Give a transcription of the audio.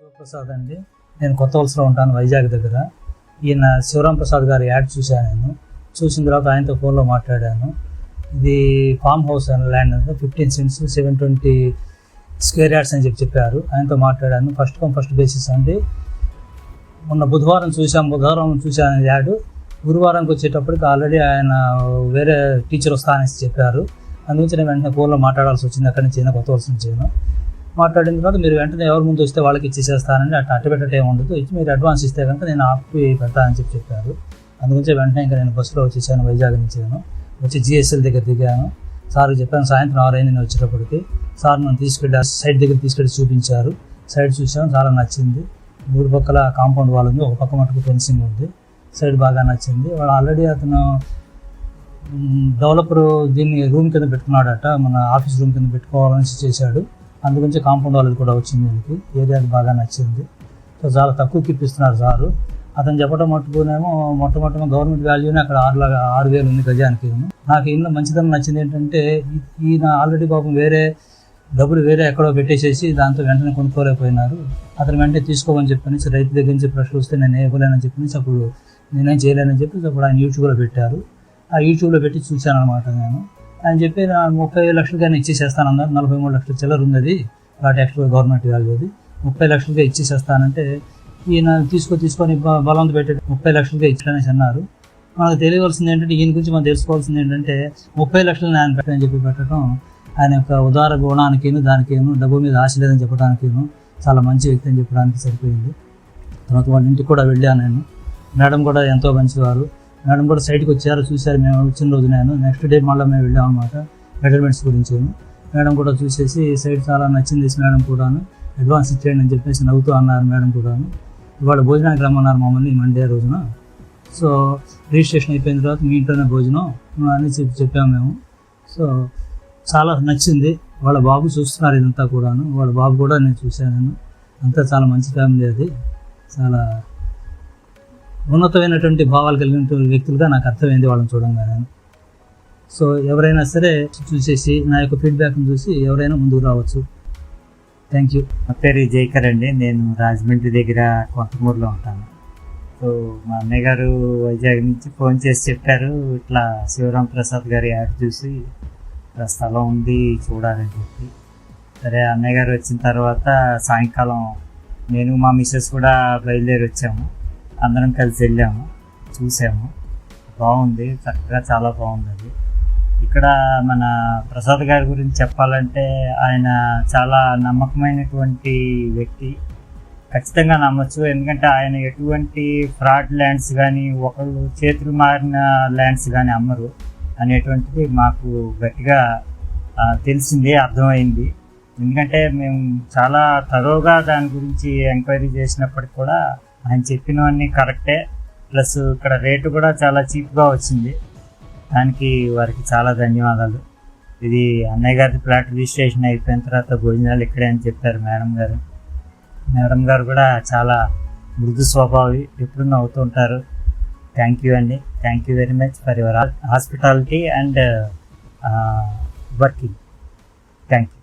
శివప్రసాద్ అండి. నేను కొత్త వలసలో ఉంటాను, వైజాగ్ దగ్గర. ఈయన శివరాం ప్రసాద్ గారి యాడ్ చూశాను. నేను చూసిన తర్వాత ఆయనతో ఫోన్లో మాట్లాడాను. ఇది ఫామ్ హౌస్ అండ్ ల్యాండ్ అంటే 15 సెంట్స్ 720 స్క్వేర్ యార్డ్స్ అని చెప్పారు. ఆయనతో మాట్లాడాను. ఫస్ట్ కమ్ ఫస్ట్ బేసిస్ అండి. మొన్న బుధవారం చూశాను యాడ్. గురువారంకి వచ్చేటప్పటికి ఆల్రెడీ ఆయన వేరే టీచర్ వస్తా అనేసి చెప్పారు. అందుగురించి నేను వెంటనే ఫోన్లో మాట్లాడాల్సి వచ్చింది. అక్కడి నుంచి కొత్త వలస నుంచి మాట్లాడిన తర్వాత మీరు వెంటనే ఎవరి ముందు వస్తే వాళ్ళకి ఇచ్చేసేస్తానని అట్ట పెట్టడం ఏమి ఉండదు, ఇచ్చి మీరు అడ్వాన్స్ ఇస్తే కనుక నేను ఆపి పెడతానని చెప్పారు. అందుగురించి వెంటనే ఇంకా నేను బస్సులో వచ్చేసాను. వైజాగ్ నుంచి వచ్చి జిఎస్ఎల్ దగ్గర దిగాను. సార్కి చెప్పాను సాయంత్రం 6 అయింది నేను వచ్చేటప్పటికి. సార్ నన్ను తీసుకెళ్ళి సైడ్ దగ్గర తీసుకెళ్ళి చూపించారు. సైడ్ చూసాను, చాలా నచ్చింది. 3 పక్కల కాంపౌండ్ వాల్ ఉంది, ఒక పక్క మటుకు ఫెన్సింగ్ ఉంది. సైడ్ బాగా నచ్చింది. వాడు ఆల్రెడీ అతను డెవలపర్ దీన్ని రూమ్ కింద పెట్టుకున్నాడట, మన ఆఫీస్ రూమ్ కింద పెట్టుకోవాలని చేశాడు. అందుగురించి కాంపౌండ్ వాళ్ళది కూడా వచ్చింది. దీనికి ఏరియాకి బాగా నచ్చింది. సో చాలా తక్కువకి ఇప్పిస్తున్నారు సారు. అతను చెప్పడం మట్టుకునేమో మొట్టమొదటి గవర్నమెంట్ వాల్యూనే అక్కడ 6,000 ఉంది గజానికి. నాకు ఇంట్లో మంచిదనం నచ్చింది ఏంటంటే ఈయన ఆల్రెడీ పాపం డబ్బులు వేరే ఎక్కడో పెట్టేసేసి దాంతో వెంటనే కొనుక్కోలేకపోయినారు. అతను వెంటనే తీసుకోమని చెప్పని రైతు దగ్గర నుంచి ప్రశ్నలు వస్తే నేను ఇవ్వలేనని చెప్పి అప్పుడు నేనేం చేయలేనని చెప్పి అప్పుడు ఆయన యూట్యూబ్లో పెట్టారు. ఆ యూట్యూబ్లో పెట్టి చూశాను అనమాట. నేను ఆయన చెప్పి 30 లక్షలుగా ఇచ్చేసేస్తానన్నారు. 43 లక్షల చిల్లర ఉంది అది వాటి ఎక్స్ట్రా గవర్నమెంట్ వాల్యూ. అది 30 లక్షలుగా ఇచ్చేసేస్తానంటే ఈయన తీసుకొని బలవంత పెట్టి 30 లక్షలుగా ఇచ్చానని అన్నారు. మనకు తెలియవలసింది ఏంటంటే ఈయన గురించి మనం తెలుసుకోవాల్సింది ఏంటంటే 30 లక్షలు ఆయన పెట్టని చెప్పి పెట్టడం ఆయన యొక్క ఉదార గుణానికేను దానికేను డబ్బు మీద ఆశ లేదని చెప్పడానికేను చాలా మంచి వ్యక్తి అని చెప్పడానికి సరిపోయింది. తర్వాత వాళ్ళ ఇంటికి కూడా వెళ్ళాను నేను. మేడం కూడా ఎంతో మంచివారు. మేడం కూడా సైట్కి వచ్చారు, చూశారు. మేము వచ్చిన రోజు నేను నెక్స్ట్ డే మళ్ళీ మేము వెళ్ళాం అనమాట బెటర్మెంట్స్ గురించి. మేడం కూడా చూసేసి సైట్ చాలా నచ్చింది మేడం కూడాను, అడ్వాన్స్ ఇచ్చేయండి అని చెప్పేసి నవ్వుతూ అన్నారు మేడం కూడాను. ఇవాళ భోజనానికి రమ్మన్నారు మమ్మల్ని మండే రోజున. సో రిజిస్ట్రేషన్ అయిపోయిన తర్వాత మీ ఇంట్లోనే భోజనం అని చెప్పాము మేము. సో చాలా నచ్చింది. వాళ్ళ బాబు చూస్తున్నారు ఇదంతా కూడాను. వాళ్ళ బాబు కూడా నేను చూశాను. అంతా చాలా మంచి ఫ్యామిలీ. అది చాలా ఉన్నతమైనటువంటి భావాలు కలిగిన వ్యక్తులుగా నాకు అర్థమైంది వాళ్ళని చూడంగా నేను. సో ఎవరైనా సరే చూసేసి నా యొక్క ఫీడ్బ్యాక్ని చూసి ఎవరైనా ముందుకు రావచ్చు. Thank you. నా పేరు జైకర్ అండి. నేను రాజమండ్రి దగ్గర కొంతమూరులో ఉంటాను. సో మా అన్నయ్య గారు వైజాగ్ నుంచి ఫోన్ చేసి చెప్పారు, ఇట్లా శివరాం ప్రసాద్ గారి యాడ్ చూసి స్థలం ఉంది చూడాలని చెప్పి. సరే అన్నయ్య గారు వచ్చిన తర్వాత సాయంకాలం నేను మా మిస్సెస్ కూడా బయలుదేరి వచ్చాము. అందరం కలిసి వెళ్ళాము, చూసాము. బాగుంది, చక్కగా చాలా బాగుంది. అది ఇక్కడ మన ప్రసాద్ గారి గురించి చెప్పాలంటే ఆయన చాలా నమ్మకమైనటువంటి వ్యక్తి. ఖచ్చితంగా నమ్మచ్చు. ఎందుకంటే ఆయన ఎటువంటి ఫ్రాడ్ ల్యాండ్స్ కానీ ఒకళ్ళు చేతులు మారిన ల్యాండ్స్ కానీ అమ్మరు అనేటువంటిది మాకు గట్టిగా తెలిసింది, అర్థమైంది. ఎందుకంటే మేము చాలా తరోగా దాని గురించి ఎంక్వైరీ చేసినప్పటికి కూడా ఆయన చెప్పినవన్నీ కరెక్టే. ప్లస్ ఇక్కడ రేటు కూడా చాలా చీప్గా వచ్చింది. దానికి వారికి చాలా ధన్యవాదాలు. ఇది అన్నయ్య గారి ఫ్లాట్ రిజిస్ట్రేషన్ అయిపోయిన తర్వాత భోజనాలు ఇక్కడే అని చెప్పారు మేడం గారు కూడా చాలా మృదు స్వభావి, ఎప్పుడు నవ్వుతూ ఉంటారు. థ్యాంక్ యూ అండి. Thank you very much for your hospitality and working. Thank you.